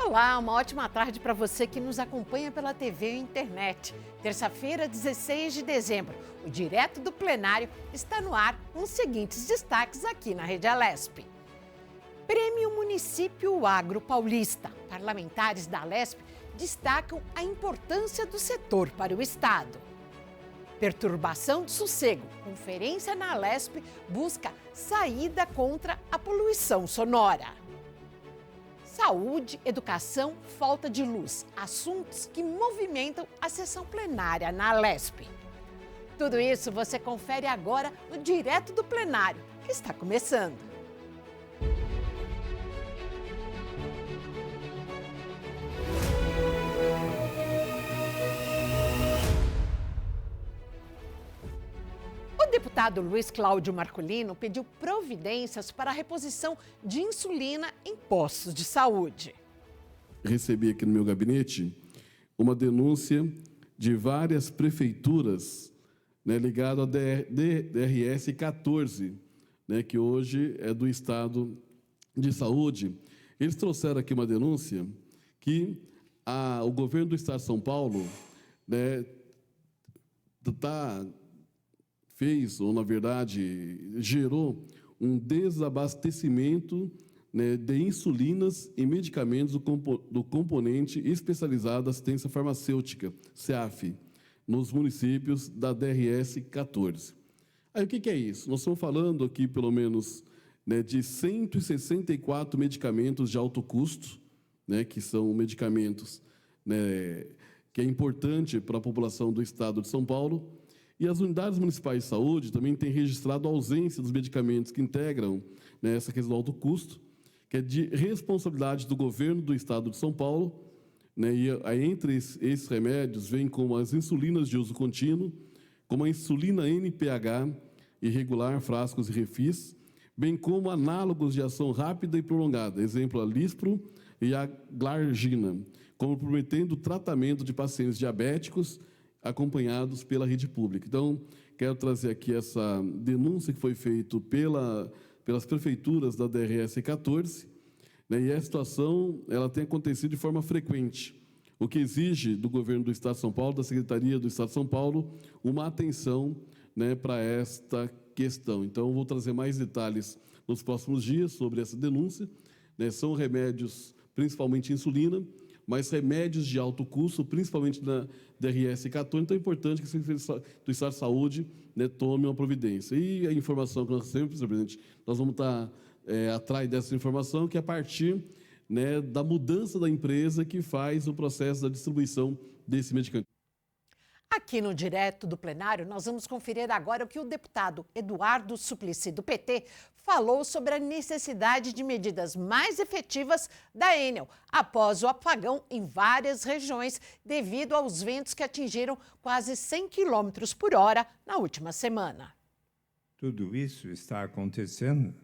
Olá, uma ótima tarde para você que nos acompanha pela TV e internet. Terça-feira, 16 de dezembro, o Direto do Plenário está no ar com os seguintes destaques aqui na Rede Alesp. Prêmio Município Agro Paulista. Parlamentares da Alesp destacam a importância do setor para o Estado. Perturbação de sossego. Conferência na Alesp busca saída contra a poluição sonora. Saúde, educação, falta de luz. Assuntos que movimentam a sessão plenária na Alesp. Tudo isso você confere agora no Direto do Plenário, que está começando. O deputado Luiz Cláudio Marcolino pediu providências para a reposição de insulina em postos de saúde. Recebi aqui no meu gabinete uma denúncia de várias prefeituras, ligado à DRS 14, que hoje é do Estado de Saúde. Eles trouxeram aqui uma denúncia que o governo do Estado de São Paulo fez, ou na verdade gerou, um desabastecimento de insulinas e medicamentos do componente especializado da assistência farmacêutica, CEAF, nos municípios da DRS 14. Aí o que é isso? Nós estamos falando aqui, pelo menos, de 164 medicamentos de alto custo, que são medicamentos que é importante para a população do Estado de São Paulo. E as unidades municipais de saúde também têm registrado a ausência dos medicamentos que integram essa questão do alto custo, que é de responsabilidade do governo do Estado de São Paulo. E entre esses remédios vem como as insulinas de uso contínuo, como a insulina NPH irregular, frascos e refis, bem como análogos de ação rápida e prolongada, exemplo, a Lispro e a Glargina, comprometendo o tratamento de pacientes diabéticos acompanhados pela rede pública. Então, quero trazer aqui essa denúncia que foi feita pelas prefeituras da DRS 14, e essa situação ela tem acontecido de forma frequente, o que exige do governo do Estado de São Paulo, da Secretaria do Estado de São Paulo, uma atenção para esta questão. Então, vou trazer mais detalhes nos próximos dias sobre essa denúncia. São remédios, principalmente insulina, mas remédios de alto custo, principalmente na DRS 14, então é importante que o Secretaria do Estado de Saúde tome uma providência. E a informação que nós temos, senhor presidente, nós vamos estar atrás dessa informação, que é a partir da mudança da empresa que faz o processo da distribuição desse medicamento. Aqui no Direto do Plenário, nós vamos conferir agora o que o deputado Eduardo Suplicy, do PT, falou sobre a necessidade de medidas mais efetivas da Enel, após o apagão em várias regiões, devido aos ventos que atingiram quase 100 km por hora na última semana. Tudo isso está acontecendo,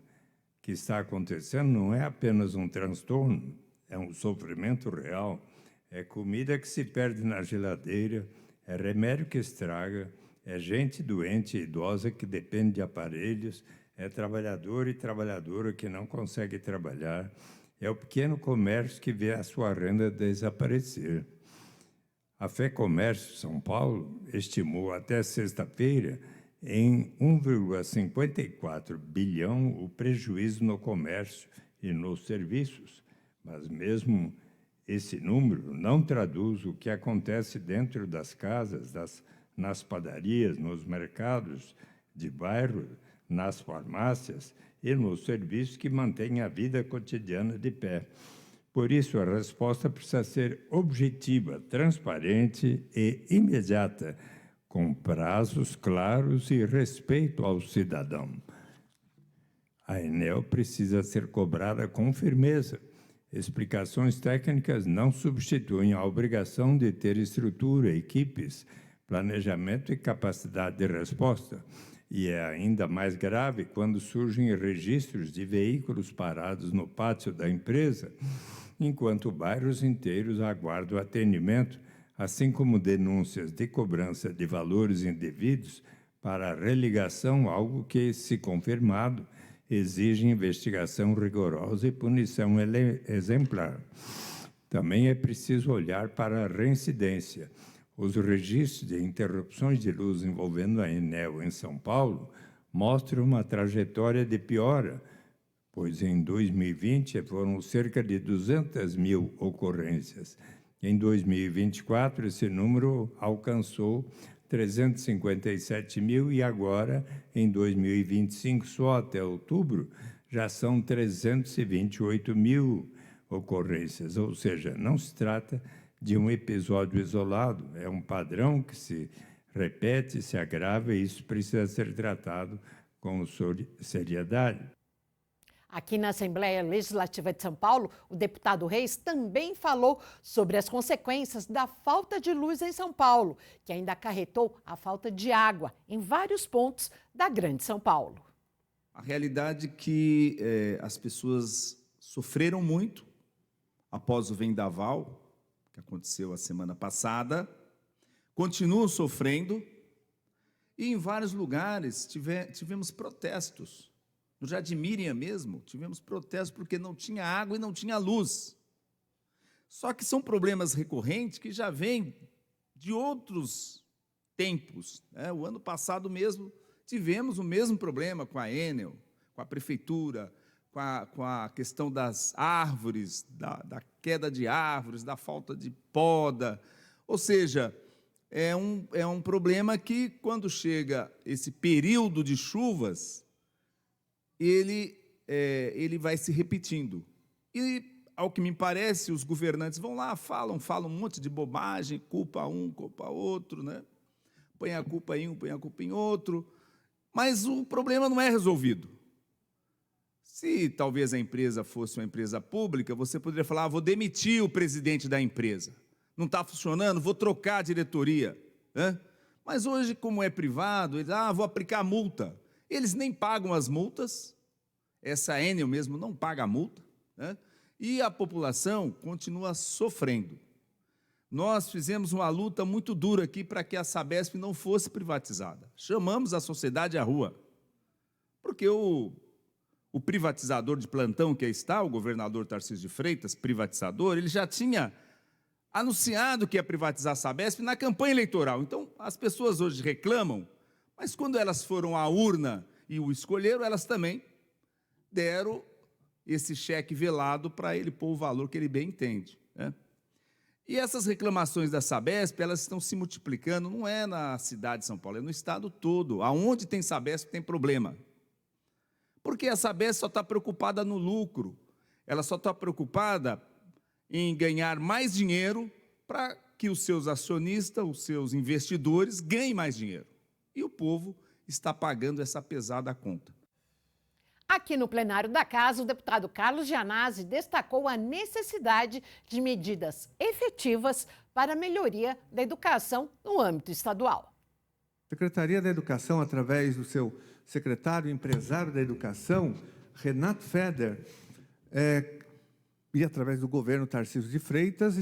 não é apenas um transtorno, é um sofrimento real, é comida que se perde na geladeira, é remédio que estraga, é gente doente e idosa que depende de aparelhos, é trabalhador e trabalhadora que não consegue trabalhar, é o pequeno comércio que vê a sua renda desaparecer. A FEComércio São Paulo estimou até sexta-feira em 1,54 bilhão o prejuízo no comércio e nos serviços, mas mesmo esse número não traduz o que acontece dentro das casas, nas padarias, nos mercados de bairro, nas farmácias e nos serviços que mantêm a vida cotidiana de pé. Por isso, a resposta precisa ser objetiva, transparente e imediata, com prazos claros e respeito ao cidadão. A Enel precisa ser cobrada com firmeza. Explicações técnicas não substituem a obrigação de ter estrutura, equipes, planejamento e capacidade de resposta. E é ainda mais grave quando surgem registros de veículos parados no pátio da empresa, enquanto bairros inteiros aguardam atendimento, assim como denúncias de cobrança de valores indevidos para religação, algo que, se confirmado, exige investigação rigorosa e punição exemplar. Também é preciso olhar para a reincidência. Os registros de interrupções de luz envolvendo a Enel em São Paulo mostram uma trajetória de piora, pois em 2020 foram cerca de 200 mil ocorrências. Em 2024, esse número alcançou 357 mil e agora, em 2025, só até outubro, já são 328 mil ocorrências. Ou seja, não se trata de um episódio isolado, é um padrão que se repete, se agrava e isso precisa ser tratado com seriedade. Aqui na Assembleia Legislativa de São Paulo, o deputado Reis também falou sobre as consequências da falta de luz em São Paulo, que ainda acarretou a falta de água em vários pontos da Grande São Paulo. A realidade é que as pessoas sofreram muito após o vendaval, que aconteceu a semana passada, continuam sofrendo, e em vários lugares tivemos protestos. No Jardim Miriam mesmo, tivemos protestos porque não tinha água e não tinha luz. Só que são problemas recorrentes que já vêm de outros tempos, né? O ano passado mesmo tivemos o mesmo problema com a Enel, com a prefeitura, com a questão das árvores, da queda de árvores, da falta de poda. Ou seja, é um problema que, quando chega esse período de chuvas, ele vai se repetindo. E, ao que me parece, os governantes vão lá, falam um monte de bobagem, culpa um, culpa outro, né? Põe a culpa em um, põe a culpa em outro, mas o problema não é resolvido. Se talvez a empresa fosse uma empresa pública, você poderia falar, vou demitir o presidente da empresa. Não está funcionando, vou trocar a diretoria. Né? Mas hoje, como é privado, eles, vou aplicar multa. Eles nem pagam as multas, essa Enel mesmo não paga a multa, né? E a população continua sofrendo. Nós fizemos uma luta muito dura aqui para que a Sabesp não fosse privatizada. Chamamos a sociedade à rua, porque o privatizador de plantão que está, o governador Tarcísio de Freitas, privatizador, ele já tinha anunciado que ia privatizar a Sabesp na campanha eleitoral. Então, as pessoas hoje reclamam, mas quando elas foram à urna e o escolheram, elas também deram esse cheque velado para ele pôr o valor que ele bem entende, né? E essas reclamações da Sabesp, elas estão se multiplicando, não é na cidade de São Paulo, é no estado todo. Aonde tem Sabesp tem problema. Porque a Sabesp só está preocupada no lucro, ela só está preocupada em ganhar mais dinheiro para que os seus acionistas, os seus investidores ganhem mais dinheiro. E o povo está pagando essa pesada conta. Aqui no plenário da Casa, o deputado Carlos Gianazzi destacou a necessidade de medidas efetivas para a melhoria da educação no âmbito estadual. A Secretaria da Educação, através do seu secretário empresário da Educação, Renato Feder, e através do governo Tarcísio de Freitas,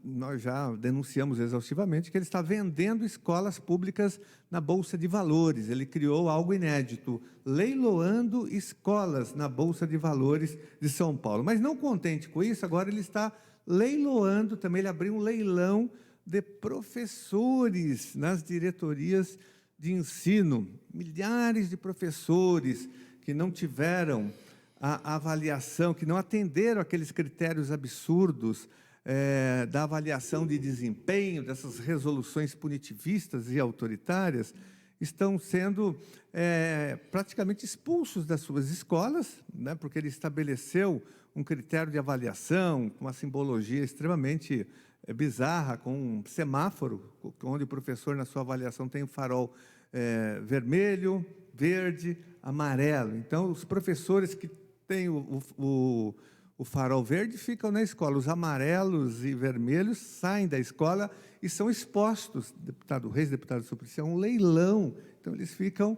nós já denunciamos exaustivamente que ele está vendendo escolas públicas na Bolsa de Valores. Ele criou algo inédito, leiloando escolas na Bolsa de Valores de São Paulo. Mas não contente com isso, agora ele está leiloando, também ele abriu um leilão de professores nas diretorias de ensino. Milhares de professores que não tiveram a avaliação, que não atenderam aqueles critérios absurdos da avaliação de desempenho, dessas resoluções punitivistas e autoritárias, estão sendo praticamente expulsos das suas escolas, né, porque ele estabeleceu um critério de avaliação, com uma simbologia extremamente bizarra, com um semáforo, onde o professor, na sua avaliação, tem um farol vermelho, verde, amarelo. Então, os professores que têm o farol verde ficam na escola, os amarelos e vermelhos saem da escola e são expostos, deputado Reis, deputado Suplicy, é um leilão. Então, eles ficam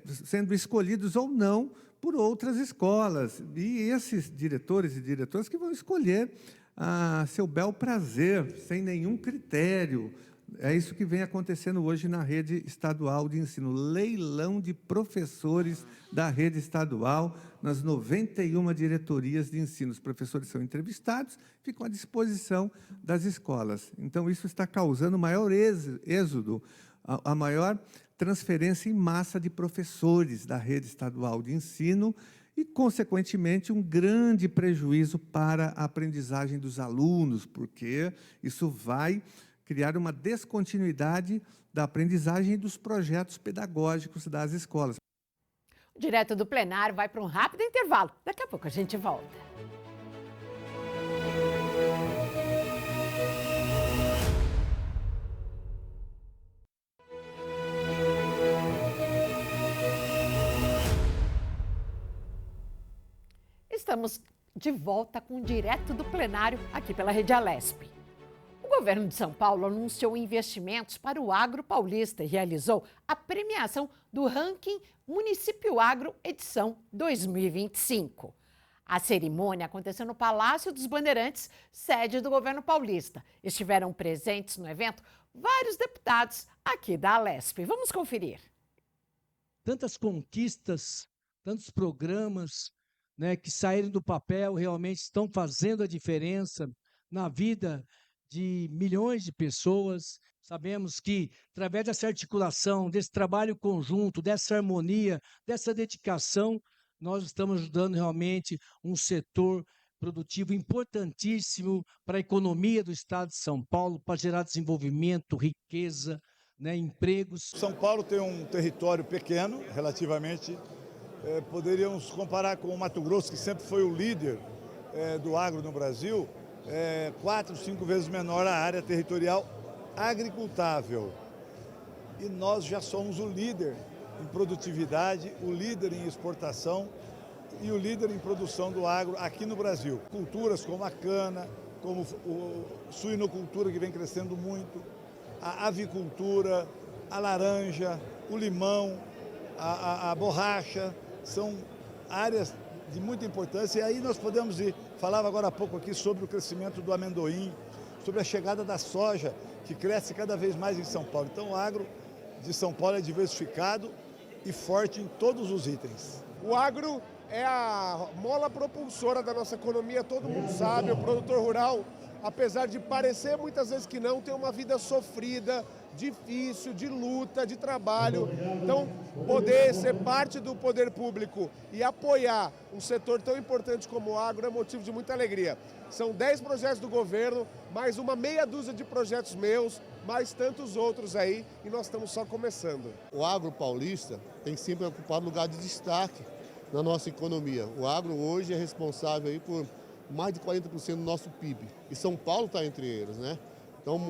sendo escolhidos ou não por outras escolas. E esses diretores e diretoras que vão escolher a seu bel prazer, sem nenhum critério, É isso que vem acontecendo hoje na rede estadual de ensino. Leilão de professores da rede estadual nas 91 diretorias de ensino. Os professores são entrevistados, ficam à disposição das escolas. Então, isso está causando maior êxodo, a maior transferência em massa de professores da rede estadual de ensino e, consequentemente, um grande prejuízo para a aprendizagem dos alunos, porque isso vai criar uma descontinuidade da aprendizagem e dos projetos pedagógicos das escolas. O Direto do Plenário vai para um rápido intervalo. Daqui a pouco a gente volta. Estamos de volta com o Direto do Plenário aqui pela Rede Alesp. O governo de São Paulo anunciou investimentos para o agro paulista e realizou a premiação do ranking Município Agro edição 2025. A cerimônia aconteceu no Palácio dos Bandeirantes, sede do governo paulista. Estiveram presentes no evento vários deputados aqui da Alesp. Vamos conferir. Tantas conquistas, tantos programas, né, que saíram do papel, realmente estão fazendo a diferença na vida de milhões de pessoas. Sabemos que, através dessa articulação, desse trabalho conjunto, dessa harmonia, dessa dedicação, nós estamos ajudando realmente um setor produtivo importantíssimo para a economia do Estado de São Paulo, para gerar desenvolvimento, riqueza, né, empregos. São Paulo tem um território pequeno, relativamente. Poderíamos comparar com o Mato Grosso, que sempre foi o líder do agro no Brasil, 4, 5 vezes menor a área territorial agricultável. E nós já somos o líder em produtividade, o líder em exportação e o líder em produção do agro aqui no Brasil. Culturas como a cana, como a suinocultura, que vem crescendo muito, a avicultura, a laranja, o limão, a borracha, são áreas de muita importância. E aí nós podemos ir, falava agora há pouco aqui sobre o crescimento do amendoim, sobre a chegada da soja, que cresce cada vez mais em São Paulo. Então o agro de São Paulo é diversificado e forte em todos os itens. O agro é a mola propulsora da nossa economia, todo mundo sabe. O produtor rural, apesar de parecer muitas vezes que não, tem uma vida sofrida, difícil, de luta, de trabalho. Então, poder ser parte do poder público e apoiar um setor tão importante como o agro é motivo de muita alegria. São 10 projetos do governo, mais uma meia dúzia de projetos meus, mais tantos outros aí, e nós estamos só começando. O agro paulista tem sempre ocupado lugar de destaque na nossa economia. O agro hoje é responsável aí por mais de 40% do nosso PIB. E São Paulo está entre eles, né? Então,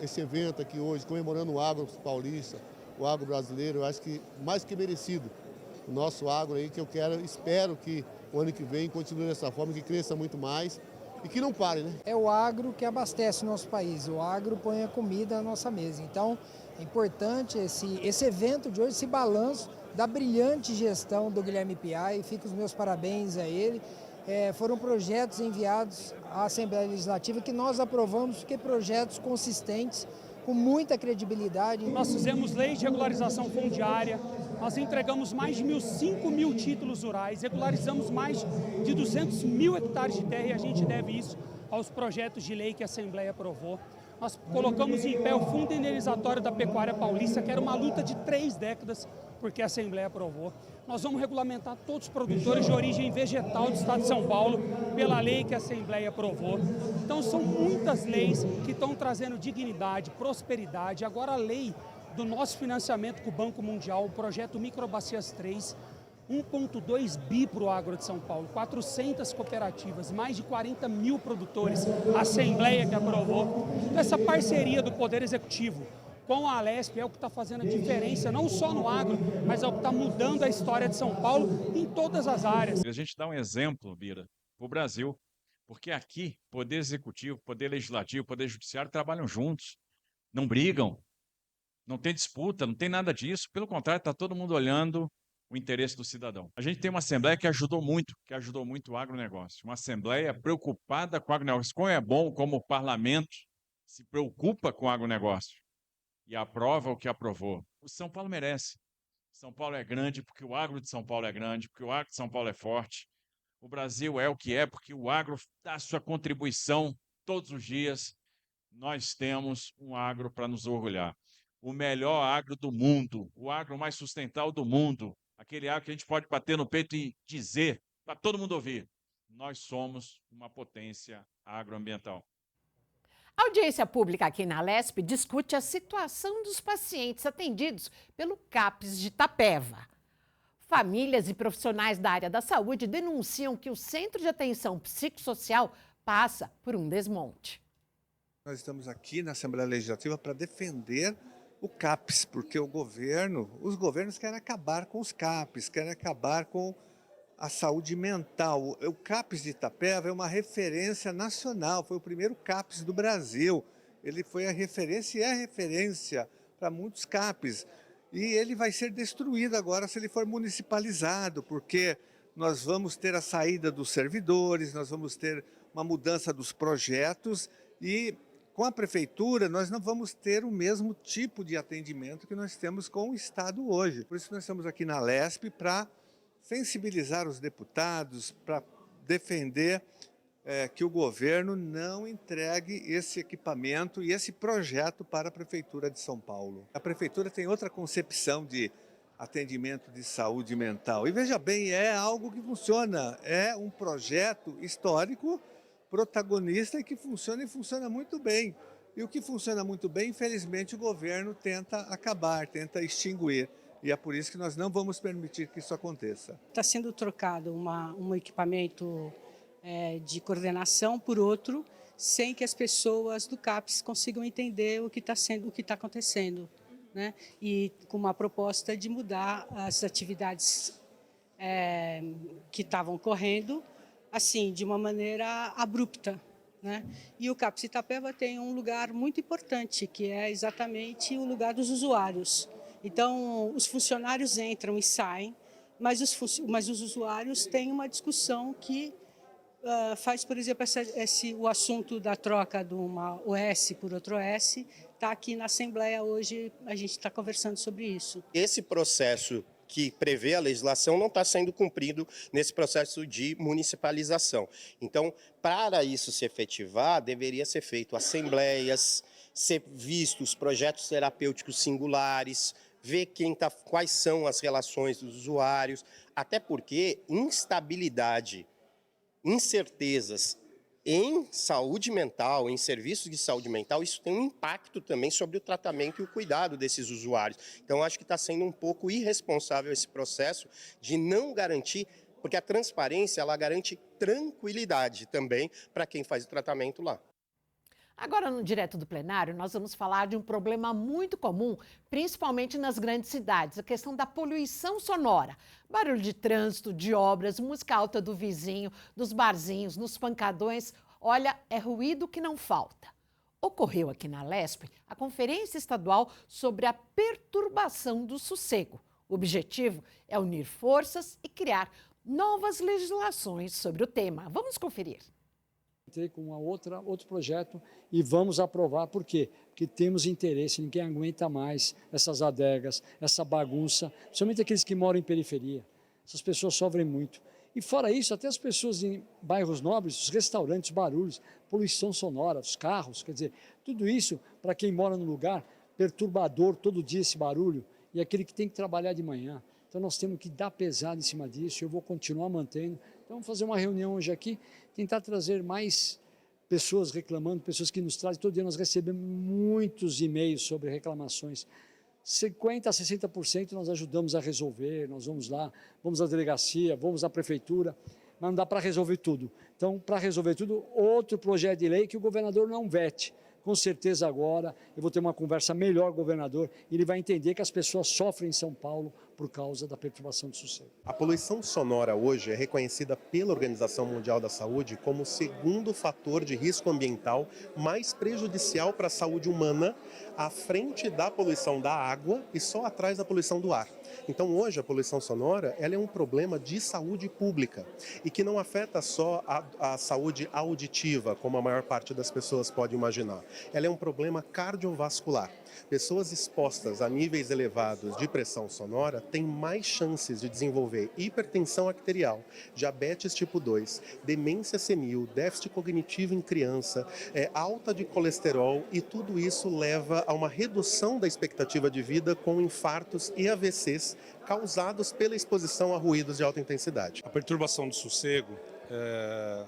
esse evento aqui hoje, comemorando o agro paulista, o agro brasileiro, eu acho que mais que merecido. O nosso agro aí, que eu espero que o ano que vem continue dessa forma, que cresça muito mais e que não pare, né? É o agro que abastece o nosso país, o agro põe a comida na nossa mesa. Então, é importante esse evento de hoje, esse balanço da brilhante gestão do Guilherme Piai, fica os meus parabéns a ele. Foram projetos enviados à Assembleia Legislativa que nós aprovamos, porque projetos consistentes, com muita credibilidade. Nós fizemos leis de regularização fundiária, nós entregamos mais de 5 mil títulos rurais, regularizamos mais de 200 mil hectares de terra e a gente deve isso aos projetos de lei que a Assembleia aprovou. Nós colocamos em pé o Fundo Indenizatório da Pecuária Paulista, que era uma luta de 3 décadas, porque a Assembleia aprovou. Nós vamos regulamentar todos os produtores de origem vegetal do Estado de São Paulo pela lei que a Assembleia aprovou. Então são muitas leis que estão trazendo dignidade, prosperidade. Agora a lei do nosso financiamento com o Banco Mundial, o projeto Microbacias 3, 1,2 bi para o agro de São Paulo, 400 cooperativas, mais de 40 mil produtores, a Assembleia que aprovou. Então essa parceria do Poder Executivo com a Alesp é o que está fazendo a diferença, não só no agro, mas é o que está mudando a história de São Paulo em todas as áreas. A gente dá um exemplo, Bira, para o Brasil, porque aqui, Poder Executivo, Poder Legislativo, Poder Judiciário trabalham juntos, não brigam, não tem disputa, não tem nada disso, pelo contrário, está todo mundo olhando o interesse do cidadão. A gente tem uma Assembleia que ajudou muito o agronegócio, uma Assembleia preocupada com o agronegócio, como é bom como o parlamento se preocupa com o agronegócio e aprova o que aprovou. O São Paulo merece. São Paulo é grande porque o agro de São Paulo é grande, porque o agro de São Paulo é forte. O Brasil é o que é porque o agro dá sua contribuição todos os dias. Nós temos um agro para nos orgulhar. O melhor agro do mundo, o agro mais sustentável do mundo, aquele agro que a gente pode bater no peito e dizer, para todo mundo ouvir, nós somos uma potência agroambiental. A audiência pública aqui na Lesp discute a situação dos pacientes atendidos pelo CAPS de Itapeva. Famílias e profissionais da área da saúde denunciam que o Centro de Atenção Psicossocial passa por um desmonte. Nós estamos aqui na Assembleia Legislativa para defender o CAPS, porque os governos querem acabar com os CAPS, querem acabar com a saúde mental. O CAPS de Itapeva é uma referência nacional, foi o primeiro CAPS do Brasil. Ele foi a referência e é referência para muitos CAPS. E ele vai ser destruído agora se ele for municipalizado, porque nós vamos ter a saída dos servidores, nós vamos ter uma mudança dos projetos e com a prefeitura nós não vamos ter o mesmo tipo de atendimento que nós temos com o Estado hoje. Por isso nós estamos aqui na Lesp para sensibilizar os deputados, para defender que o governo não entregue esse equipamento e esse projeto para a Prefeitura de São Paulo. A Prefeitura tem outra concepção de atendimento de saúde mental. E veja bem, é algo que funciona, é um projeto histórico, protagonista e que funciona muito bem. E o que funciona muito bem, infelizmente, o governo tenta acabar, tenta extinguir. E é por isso que nós não vamos permitir que isso aconteça. Está sendo trocado um equipamento de coordenação por outro, sem que as pessoas do CAPS consigam entender o que está acontecendo, né? E com uma proposta de mudar as atividades que estavam correndo, assim, de uma maneira abrupta, né? E o CAPS Itapeva tem um lugar muito importante, que é exatamente o lugar dos usuários. Então, os funcionários entram e saem, mas os usuários têm uma discussão que faz, por exemplo, o assunto da troca de uma OS por outra OS, está aqui na Assembleia hoje, a gente está conversando sobre isso. Esse processo que prevê a legislação não está sendo cumprido nesse processo de municipalização. Então, para isso se efetivar, deveria ser feito assembleias, ser vistos projetos terapêuticos singulares, ver quais são as relações dos usuários, até porque instabilidade, incertezas em saúde mental, em serviços de saúde mental, isso tem um impacto também sobre o tratamento e o cuidado desses usuários. Então, acho que está sendo um pouco irresponsável esse processo de não garantir, porque a transparência, ela garante tranquilidade também para quem faz o tratamento lá. Agora, no Direto do Plenário, nós vamos falar de um problema muito comum, principalmente nas grandes cidades, a questão da poluição sonora. Barulho de trânsito, de obras, música alta do vizinho, dos barzinhos, nos pancadões. Olha, é ruído que não falta. Ocorreu aqui na Lesp a Conferência Estadual sobre a Perturbação do Sossego. O objetivo é unir forças e criar novas legislações sobre o tema. Vamos conferir. Com outro projeto e vamos aprovar. Por quê? Porque temos interesse, ninguém aguenta mais essas adegas, essa bagunça, principalmente aqueles que moram em periferia. Essas pessoas sofrem muito. E fora isso, até as pessoas em bairros nobres, os restaurantes, barulhos, poluição sonora, os carros, quer dizer, tudo isso, para quem mora no lugar, perturbador todo dia esse barulho, e aquele que tem que trabalhar de manhã. Então nós temos que dar pesado em cima disso, eu vou continuar mantendo. Então vamos fazer uma reunião hoje aqui, tentar trazer mais pessoas reclamando, pessoas que nos trazem. Todo dia nós recebemos muitos e-mails sobre reclamações. 50% a 60% nós ajudamos a resolver, nós vamos lá, vamos à delegacia, vamos à prefeitura, mas não dá para resolver tudo. Então, para resolver tudo, outro projeto de lei que o governador não vete. Com certeza agora eu vou ter uma conversa melhor com o governador e ele vai entender que as pessoas sofrem em São Paulo por causa da perturbação do sossego. A poluição sonora hoje é reconhecida pela Organização Mundial da Saúde como o segundo fator de risco ambiental mais prejudicial para a saúde humana, à frente da poluição da água e só atrás da poluição do ar. Então hoje a poluição sonora ela é um problema de saúde pública e que não afeta só a saúde auditiva, como a maior parte das pessoas pode imaginar. Ela é um problema cardiovascular. Pessoas expostas a níveis elevados de pressão sonora têm mais chances de desenvolver hipertensão arterial, diabetes tipo 2, demência senil, déficit cognitivo em criança, alta de colesterol, e tudo isso leva a uma redução da expectativa de vida com infartos e AVCs causados pela exposição a ruídos de alta intensidade. A perturbação do sossego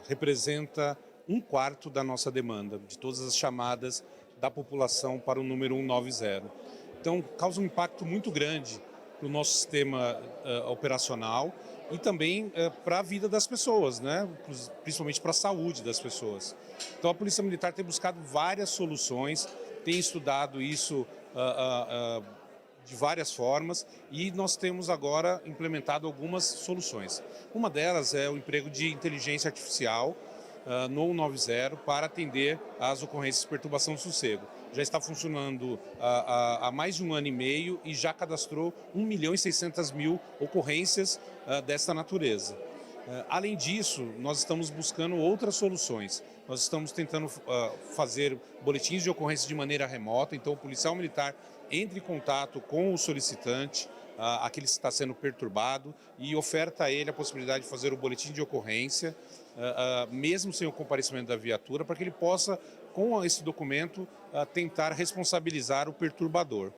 representa 1/4 da nossa demanda, de todas as chamadas da população para o número 190. Então, causa um impacto muito grande para o nosso sistema operacional e também para a vida das pessoas, né? Principalmente para a saúde das pessoas. Então, a Polícia Militar tem buscado várias soluções, tem estudado isso de várias formas e nós temos agora implementado algumas soluções. Uma delas é o emprego de inteligência artificial no 190 para atender às ocorrências de perturbação do sossego. Já está funcionando há mais de 1 ano e meio e já cadastrou 1.600.000 ocorrências desta natureza. Além disso, nós estamos buscando outras soluções. Nós estamos tentando fazer boletins de ocorrência de maneira remota, então o policial militar entra em contato com o solicitante, aquele que está sendo perturbado, e oferta a ele a possibilidade de fazer o boletim de ocorrência, mesmo sem o comparecimento da viatura, para que ele possa, com esse documento, tentar responsabilizar o perturbador.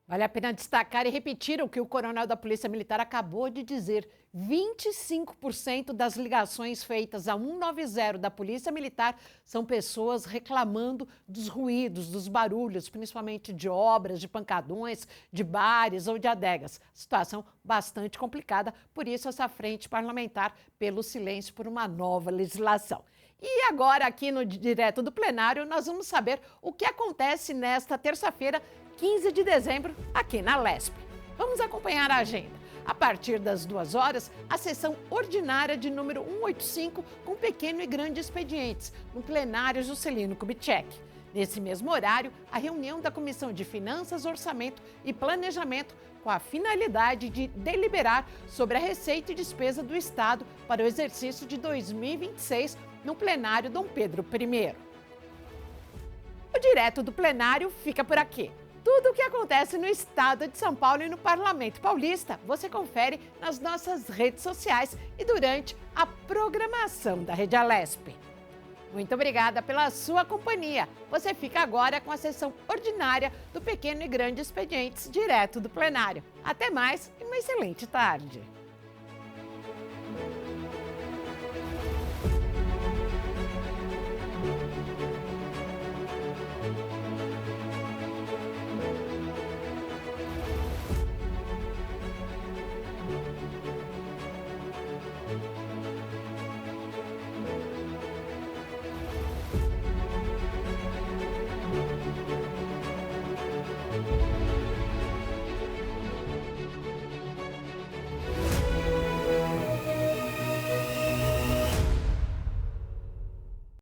Vale a pena destacar e repetir o que o coronel da Polícia Militar acabou de dizer. 25% das ligações feitas a 190 da Polícia Militar são pessoas reclamando dos ruídos, dos barulhos, principalmente de obras, de pancadões, de bares ou de adegas. Situação bastante complicada, por isso essa frente parlamentar pelo silêncio por uma nova legislação. E agora, aqui no Direto do Plenário, nós vamos saber o que acontece nesta terça-feira, 15 de dezembro, aqui na LESP. Vamos acompanhar a agenda. A partir das 2 horas, a sessão ordinária de número 185, com pequeno e grande expedientes, no plenário Juscelino Kubitschek. Nesse mesmo horário, a reunião da Comissão de Finanças, Orçamento e Planejamento, com a finalidade de deliberar sobre a receita e despesa do Estado para o exercício de 2026, no plenário Dom Pedro I. O Direto do Plenário fica por aqui. Tudo o que acontece no estado de São Paulo e no Parlamento Paulista, você confere nas nossas redes sociais e durante a programação da Rede Alesp. Muito obrigada pela sua companhia. Você fica agora com a sessão ordinária do Pequeno e Grande Expedientes Direto do Plenário. Até mais e uma excelente tarde.